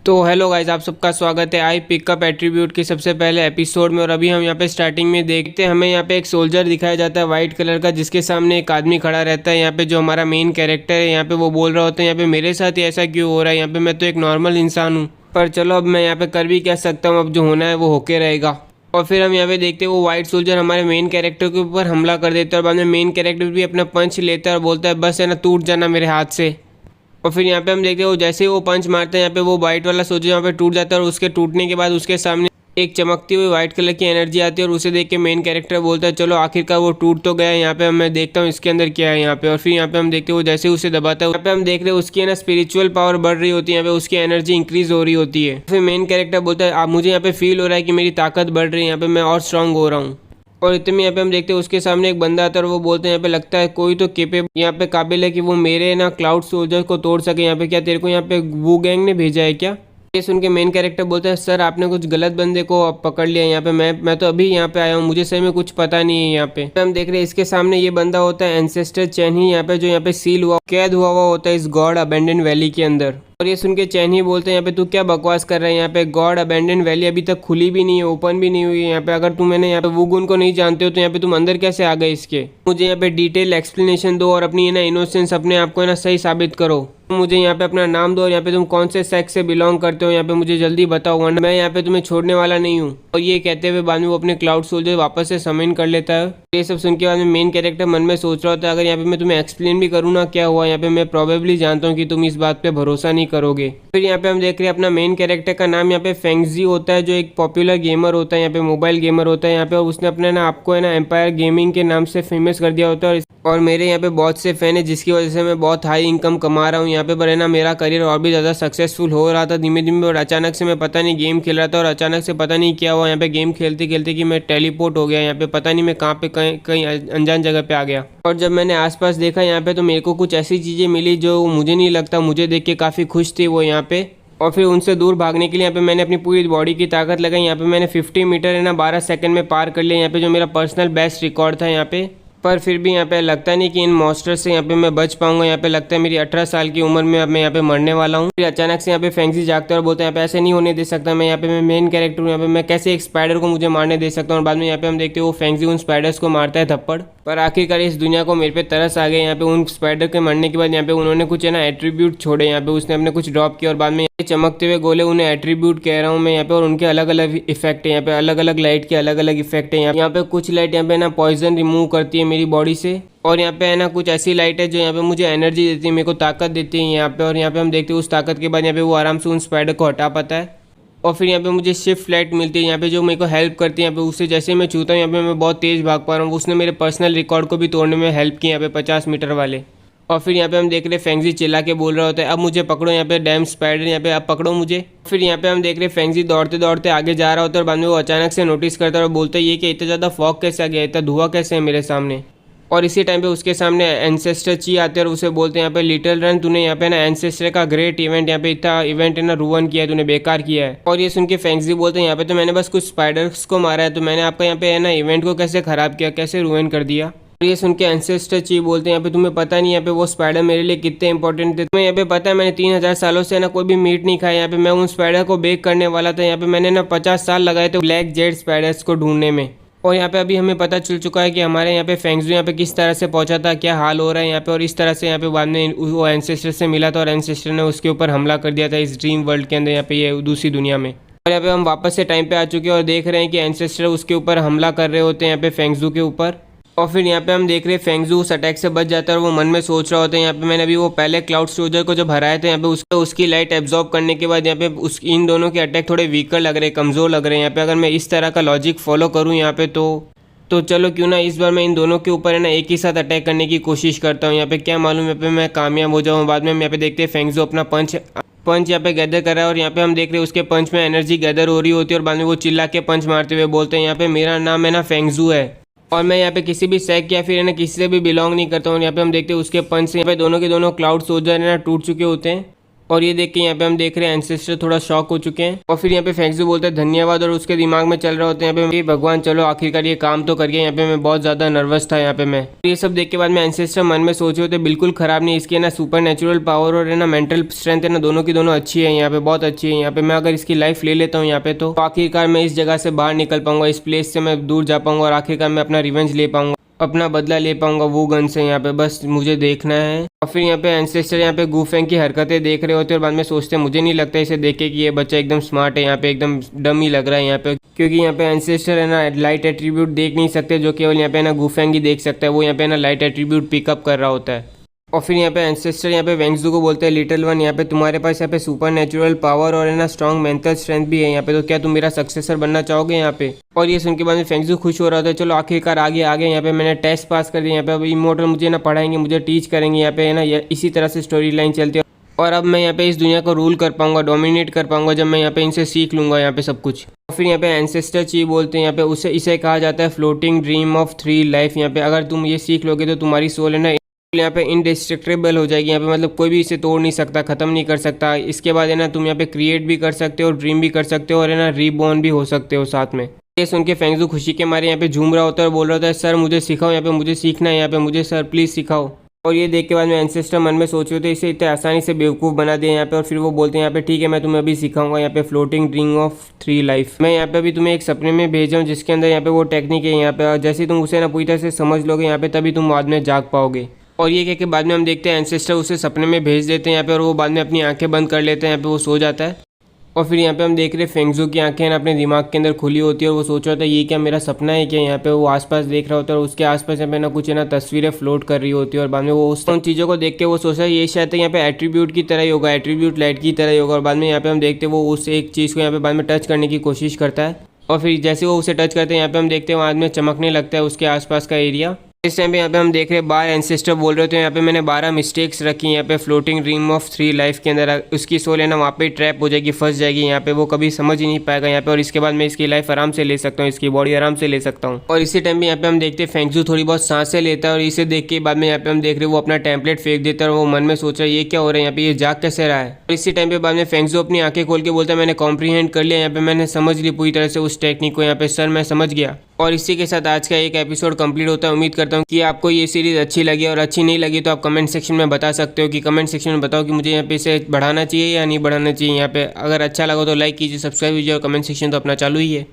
तो hello guys, आप सबका स्वागत है आई पिकअप एट्रीब्यूट के सबसे पहले एपिसोड में। और अभी हम यहाँ पे स्टार्टिंग में देखते हैं, हमें यहाँ पे एक सोल्जर दिखाया जाता है वाइट कलर का, जिसके सामने एक आदमी खड़ा रहता है। यहाँ पे जो हमारा मेन कैरेक्टर है, यहाँ पे वो बोल रहा होता है यहाँ पे मेरे साथ ही ऐसा क्यों हो रहा है, यहाँ पे मैं तो एक नॉर्मल इंसान हूँ, पर चलो अब मैं यहाँ पे कर भी क्या सकता हूँ, अब जो होना है वो होके रहेगा। और फिर हम यहाँ पे देखते हैं वो वाइट सोल्जर हमारे मेन कैरेक्टर के ऊपर हमला कर देता है, और बाद में मेन कैरेक्टर भी अपना पंच लेता है और बोलता है बस है ना, टूट जाना मेरे हाथ से। और फिर यहाँ पे हम देखते हैं वो जैसे ही वो पंच मारते हैं, यहाँ पे वो वाइट वाला सोल्जर यहाँ पे टूट जाता है, और उसके टूटने के बाद उसके सामने एक चमकती हुई वाइट कलर की एनर्जी आती है, और उसे देख के मेन कैरेक्टर बोलता है चलो आखिरकार वो टूट तो गया। यहाँ पे मैं देखता हूँ इसके अंदर क्या है यहाँ पे। और फिर यहाँ पे हम देखते हैं वो जैसे उसे दबाता है, यहाँ पे हम देख रहे हैं उसकी ना स्पिरिचुअल पावर बढ़ रही होती है, यहाँ पे उसकी एनर्जी इंक्रीज हो रही होती है। फिर मेन कैरेक्टर बोलता है आप मुझे यहाँ पे फील हो रहा है कि मेरी ताकत बढ़ रही है, यहाँ पे मैं और स्ट्रांग हो रहा हूँ। और इतने में यहाँ पे हम देखते हैं उसके सामने एक बंदा आता है, और वो बोलते हैं यहाँ पे लगता है कोई तो यहाँ पे काबिल है कि वो मेरे ना क्लाउड सोल्जर को तोड़ सके। यहाँ पे क्या तेरे को यहाँ पे वू गैंग ने भेजा है क्या? ये सुन के मेन कैरेक्टर बोलता है सर आपने कुछ गलत बंदे को पकड़ लिया। यहाँ पे मैं तो अभी यहाँ पे आया हूँ, मुझे सही में कुछ पता नहीं है। यहाँ पे हम देख रहे हैं इसके सामने ये बंदा होता है एंसेस्टर चैन ही, यहाँ पे जो यहाँ पे सील हुआ कैद हुआ होता है इस गॉड अबेंडन वैली के अंदर। और ये सुन के चैन ही बोलते हैं यहाँ पे तू क्या बकवास कर रहा है, यहाँ पे गॉड अबेंडन वैली अभी तक खुली भी नहीं है, ओपन भी नहीं हुई है। यहाँ पे अगर तुम मैंने यहाँ पे वुगुन को नहीं जानते हो तो यहाँ पे तुम अंदर कैसे आ गए इसके? मुझे यहाँ पे डिटेल एक्सप्लेनेशन दो और अपनी ना इनोसेंस अपने आप को ना सही साबित करो। मुझे यहाँ पे अपना नाम दो और यहाँ पे तुम कौन से सेक्स से बिलोंग करते हो यहाँ पे मुझे जल्दी बताओ, वरना मैं यहाँ पे तुम्हें छोड़ने वाला नहीं हूँ। और ये कहते हुए बाद में वो अपने क्लाउड सोल्जर वापस से समन कर लेता है। ये सब सुन के बाद में मेन कैरेक्टर मन में सोच रहा होता है अगर यहाँ पे मैं तुम्हें एक्सप्लेन भी करूँ ना क्या हुआ, यहाँ पे मैं प्रोबेबली जानता हूँ कि तुम इस बात पे भरोसा नहीं करोगे। फिर यहाँ पे हम देख रहे हैं अपना मेन कैरेक्टर का नाम यहाँ पे फेंगजी होता है, जो एक पॉपुलर गेमर होता है, यहाँ पे मोबाइल गेमर होता है यहाँ पे। और उसने अपने ना आपको है ना एम्पायर गेमिंग के नाम से फेमस कर दिया होता है। और मेरे यहाँ पे बहुत से फैन है जिसकी वजह से मैं बहुत हाई इनकम कमा रहा हूँ यहाँ पे। पर है ना मेरा करियर और भी ज़्यादा सक्सेसफुल हो रहा था धीमे धीमे, और अचानक से मैं पता नहीं गेम खेल रहा था और अचानक से पता नहीं क्या हुआ यहाँ पे गेम खेलते खेलते कि मैं टेलीपोर्ट हो गया यहाँ पे, पता नहीं मैं कहाँ पे कहीं कहीं अनजान जगह पे आ गया। और जब मैंने आसपास देखा यहाँ पे तो मेरे को कुछ ऐसी चीज़ें मिली जो मुझे नहीं लगता मुझे देख के काफ़ी खुश थी वो यहाँ पे। और फिर उनसे दूर भागने के लिए यहाँ पे मैंने अपनी पूरी बॉडी की ताकत लगाई। यहाँ पे मैंने 50 मीटर है ना 12 सेकंड में पार कर लिया यहाँ पे, जो मेरा पर्सनल बेस्ट रिकॉर्ड था यहाँ पे। पर फिर भी यहाँ पे लगता नहीं कि इन मॉन्स्टर से यहाँ पे मैं बच पाऊंगा। यहाँ पे लगता है मेरी 18 साल की उम्र में अब मैं यहाँ पे मरने वाला हूँ। फिर अचानक से यहाँ पे फेंगजी जागता है और बोलता है यहाँ पे ऐसे नहीं होने दे सकता, मैं यहाँ पे मैं मेन कैरेक्टर हूँ, यहाँ पे मैं कैसे एक स्पाइडर को मुझे मारने दे सकता हूँ। और बाद में यहाँ पे हम देखते हैं वो फेंगजी उन स्पाइडर्स को मारता है थप्पड़। पर आखिरकार इस दुनिया को मेरे पे तरस आ गया। यहाँ पे उन स्पाइडर के मरने के बाद यहाँ पे उन्होंने कुछ है ना एट्रीब्यूट छोड़े, यहाँ पे उसने अपने कुछ ड्रॉप किया और बाद में चमकते हुए गोले उन्हें एट्रीब्यूट कह रहा हूँ मैं यहाँ पे। और उनके अलग अलग इफेक्ट है यहाँ पे, अलग अलग लाइट के अलग अलग इफेक्ट है यहाँ पे। कुछ लाइट यहाँ पे ना पॉइजन रिमूव करती है मेरी बॉडी से, और यहाँ पे है ना कुछ ऐसी लाइट है जो यहाँ पे मुझे एनर्जी देती है, मेरे को ताकत देती है यहाँ पे। और यहाँ पे हम देखते हैं उस ताकत के बाद यहाँ पे वो आराम से उन स्पाइडर को हटा पाता है। और फिर यहाँ पे मुझे शिफ्ट लाइट मिलती है यहाँ पे, जो मेरे को हेल्प करती है यहाँ पे। उससे जैसे मैं छूता हूँ यहाँ पे मैं बहुत तेज़ भाग पा रहा हूँ। उसने मेरे पर्सनल रिकॉर्ड को भी तोड़ने में हेल्प की यहाँ पे 50 मीटर वाले। और फिर यहाँ पे हम देख रहे हैं फेंगजी चिल्ला के बोल रहा होता है अब मुझे पकड़ो यहाँ पे डैम स्पाइडर, यहाँ पे अब पकड़ो मुझे। फिर यहाँ पे हम देख रहे हैं फेंगजी दौड़ते दौड़ते आगे जा रहा होता है, और बाद में वो अचानक से नोटिस करता है और बोलता है ये कि इतना ज़्यादा फॉग कैसे आ गया, इतना धुआं कैसे है मेरे सामने। और इसी टाइम पे उसके सामने एंसेस्टर ची आते हैं और उसे बोलते हैं यहाँ पे लिटिल रन, तूने यहाँ पे ना एंसेस्टर का ग्रेट इवेंट यहाँ पे इतना इवेंट है ना रुवन किया है, तूने बेकार किया है। और ये सुन के फेंगजी बोलते हैं यहाँ पे तो मैंने बस कुछ स्पाइडर्स को मारा है, तो मैंने आपका यहाँ पे है ना इवेंट को कैसे खराब किया, कैसे रुवन कर दिया। ये सुन के एंसेस्टर ची बोलते हैं यहाँ पे तुम्हें पता नहीं यहाँ पे वो स्पाइडर मेरे लिए कितने इंपॉर्टेंट थे, तुम्हें यहाँ पे पता है मैंने 3000 सालों से ना कोई भी मीट नहीं खाया यहाँ पे। मैं उन स्पाइडर को बेक करने वाला था, यहाँ पे मैंने ना 50 साल लगाए थे ब्लैक जेड स्पाइडर्स को ढूंढने में। और यहाँ पे अभी हमें पता चल चुका है कि हमारे यहाँ पे फेंगजू यहाँ पे किस तरह से पहुंचा था, क्या हाल हो रहा है यहाँ पे। और इस तरह से यहाँ पे बाद में वो एंसेस्टर से मिला था और एंसेस्टर ने उसके ऊपर हमला कर दिया था इस ड्रीम वर्ल्ड के अंदर, यहाँ पे ये दूसरी दुनिया में। और यहाँ पे हम वापस से टाइम पे आ चुके हैं और देख रहे हैं कि एंसेस्टर उसके ऊपर हमला कर रहे होते हैं यहाँ पे फेंगजू के ऊपर। और फिर यहाँ पे हम देख रहे हैं फेंगजू उस अटैक से बच जाता है और वो मन में सोच रहा होता है यहाँ पे मैंने अभी वो पहले क्लाउड सोल्जर को जब हराया था यहाँ पे उसकी लाइट एब्जॉर्ब करने के बाद यहाँ पे इन दोनों के अटैक थोड़े वीकर लग रहे हैं, कमज़ोर लग रहे हैं यहाँ पे। अगर मैं इस तरह का लॉजिक फॉलो करूँ यहाँ पे तो चलो क्यों ना इस बार मैं इन दोनों के ऊपर है ना एक ही साथ अटैक करने की कोशिश करता हूँ यहाँ पे, क्या मालूम यहाँ पे मैं कामयाब हो जाऊँ। बाद में हम यहाँ पे देखते हैं फेंगजू अपना पंच यहाँ पे गैदर कर रहा है, और यहाँ पे हम देख रहे हैं उसके पंच में एनर्जी गैदर हो रही होती है। और बाद में वो चिल्ला के पंच मारते हुए बोलते हैं यहाँ पे मेरा नाम है ना फेंगजू है, और मैं यहाँ पे किसी भी सेक या फिर है ना किसी से भी बिलोंग नहीं करता हूँ। यहाँ पे हम देखते हैं उसके पंच से यहाँ पे दोनों के दोनों क्लाउड सोल्जर है ना टूट चुके होते हैं। और ये देख के यहाँ पे हम देख रहे हैं एंसेस्टर थोड़ा शॉक हो चुके हैं। और फिर यहाँ पे फेंगजू बोलता है धन्यवाद, और उसके दिमाग में चल रहा होता है यहाँ पे भगवान चलो आखिरकार ये काम तो कर गया, यहाँ पे मैं बहुत ज्यादा नर्वस था यहाँ पे मैं। ये सब देख के बाद में एंसेस्टर मन में सोचे होते बिल्कुल खराब नहीं, इसकी है ना सुपर नेचुरल पावर और है ना मेंटल स्ट्रेंथ है ना दोनों की दोनों अच्छी है यहाँ पे, बहुत अच्छी है यहाँ पे। मैं अगर इसकी लाइफ ले लेता हूँ यहाँ पे तो आखिरकार मैं इस जगह से बाहर निकल पाऊंगा, इस प्लेस से मैं दूर जा पाऊंगा और आखिरकार मैं अपना रिवेंज ले पाऊंगा, अपना बदला ले पाऊंगा वो गन से यहाँ पे, बस मुझे देखना है। और फिर यहाँ पे एंसेस्टर यहाँ पे गूफेंग की हरकतें देख रहे होते हैं और बाद में सोचते हैं मुझे नहीं लगता इसे देख के कि ये बच्चा एकदम स्मार्ट है, यहाँ पे एकदम डम ही लग रहा है यहाँ पे, क्योंकि यहाँ पे एंसेस्टर है ना लाइट एट्रीब्यूट देख नहीं सकते जो केवल यहाँ पे ना गूफेंग ही देख सकता है, वो यहाँ पे ना लाइट एट्रीब्यूट पिकअप कर रहा होता है। और फिर यहाँ पे एंसेस्टर यहाँ पे वेंगजू को बोलते हैं लिटिल वन यहाँ पे तुम्हारे पास यहाँ पे सुपर नेचुरल पावर और है ना स्ट्रॉन्ग मेंटल स्ट्रेंथ भी है यहाँ पे, तो क्या तुम मेरा सक्सेसर बनना चाहोगे यहाँ पे। और ये सुन के बाद में वेंगजू खुश हो रहा था, चलो आखिरकार आगे आगे यहाँ पे मैंने टेस्ट पास कर दिया यहाँ पे, अब इमोर्टल मुझे ना पढ़ाएंगे, मुझे टीच करेंगे यहाँ पे है ना, इसी तरह से स्टोरी लाइन चलती है और अब मैं यहाँ पे इस दुनिया को रूल कर पाऊंगा, डोमिनेट कर पाऊंगा जब मैं यहाँ पे इनसे सीख लूंगा यहाँ पे सब कुछ। और फिर यहाँ पे एंसेस्टर ची बोलते हैं यहाँ पे इसे कहा जाता है फ्लोटिंग ड्रीम ऑफ 3 लाइफ। यहाँ पे अगर तुम ये सीख लोगे तो तुम्हारी सोल है ना यहाँ पे इनडिस्ट्रक्टेबल हो जाएगी यहाँ पे, मतलब कोई भी इसे तोड़ नहीं सकता, खत्म नहीं कर सकता। इसके बाद है ना तुम यहाँ पे क्रिएट भी कर सकते हो, ड्रीम भी कर सकते हो और है ना रीबॉर्न भी हो सकते हो साथ में। ये सुन के फेंगजू खुशी के मारे यहाँ पे झूम रहा होता है और बोल रहा होता है सर मुझे सिखाओ यहाँ पे, मुझे सीखना है यहाँ पे, मुझे सर प्लीज सिखाओ। और ये देख के बाद में एंसेस्टर मन में सोच रहे थे इसे इतने आसानी से बेवकूफ़ बना दिया यहाँ पे। और फिर वो बोलते हैं यहाँ पे ठीक है मैं तुम्हें अभी सिखाऊंगा यहाँ पे फ्लोटिंग ड्रीम ऑफ 3 लाइफ। मैं यहाँ पे अभी तुम्हें एक सपने में भेजा हूँ जिसके अंदर यहाँ पे वो टेक्निक है यहाँ पे, और जैसे तुम उसे ना पूरी तरह से समझ लोगे यहाँ पे तभी तुम बाद में जाग पाओगे। और ये कह के बाद में हम देखते हैं एंसेस्टर उसे सपने में भेज देते हैं यहाँ पे और वो बाद में अपनी आंखें बंद कर लेते हैं यहाँ पे, वो सो जाता है। और फिर यहाँ पे हम देख रहे हैं फेंगजू की आंखें ना अपने दिमाग के अंदर खुली होती है और वो सोच रहा था ये क्या मेरा सपना है क्या, यहाँ पे वो आसपास देख रहा होता है और उसके आसपास यहाँ पे ना कुछ है ना तस्वीरें फ्लोट कर रही होती है और बाद में वो उन चीज़ों को देख के वो सोचा ये शायद यहाँ पे एट्रीब्यूट की तरह ही होगा, एट्रीब्यूट लाइट की तरह ही होगा। और बाद में यहाँ पे हम देखते हैं वो उस एक चीज़ को यहाँ पे बाद में टच करने की कोशिश करता है और फिर जैसे वो उसे टच करते हैं यहाँ पे हम देखते हैं वहाँ में चमकने लगता है उसके आसपास का एरिया। इस टाइम पे यहाँ पे हम देख रहे हैं बार एंसेस्टर बोल रहे थे यहाँ पे मैंने 12 मिस्टेक्स रखी यहाँ पे फ्लोटिंग ड्रीम ऑफ 3 लाइफ के अंदर, उसकी सोल है ना वहाँ पे ट्रैप हो जाएगी, फंस जाएगी यहाँ पे, वो कभी समझ ही नहीं पाएगा यहाँ पे और इसके बाद मैं इसकी लाइफ आराम से ले सकता हूँ, इसकी बॉडी आराम से ले सकता हूँ। और इसी टाइम पे यहाँ पे हम देखते हैं फेंगजू थोड़ी बहुत सांसें लेता है और इसे देख के बाद में यहाँ पे हम देख रहे हैं वो अपना टेम्पलेट फेंक देता है और वो मन में सोच रहा है ये क्या हो रहा है यहाँ पे, ये जाग कैसे रहा है। और इसी टाइम पे बाद में फेंगजू अपनी आंखें खोल के बोलता है मैंने कॉम्प्रीहेंड कर लिया यहाँ पे, मैंने समझ ली पूरी तरह से उस टेक्निक को यहाँ पे, सर मैं समझ गया। और इसी के साथ आज का एक एपिसोड कंप्लीट होता है। उम्मीद करता हूँ कि आपको ये सीरीज़ अच्छी लगी, और अच्छी नहीं लगी तो आप कमेंट सेक्शन में बता सकते हो कि कमेंट सेक्शन में बताओ कि मुझे यहाँ पे इसे बढ़ाना चाहिए या नहीं बढ़ाना चाहिए यहाँ पे। अगर अच्छा लगा तो लाइक कीजिए, सब्सक्राइब कीजिए और कमेंट सेक्शन तो अपना चालू ही है।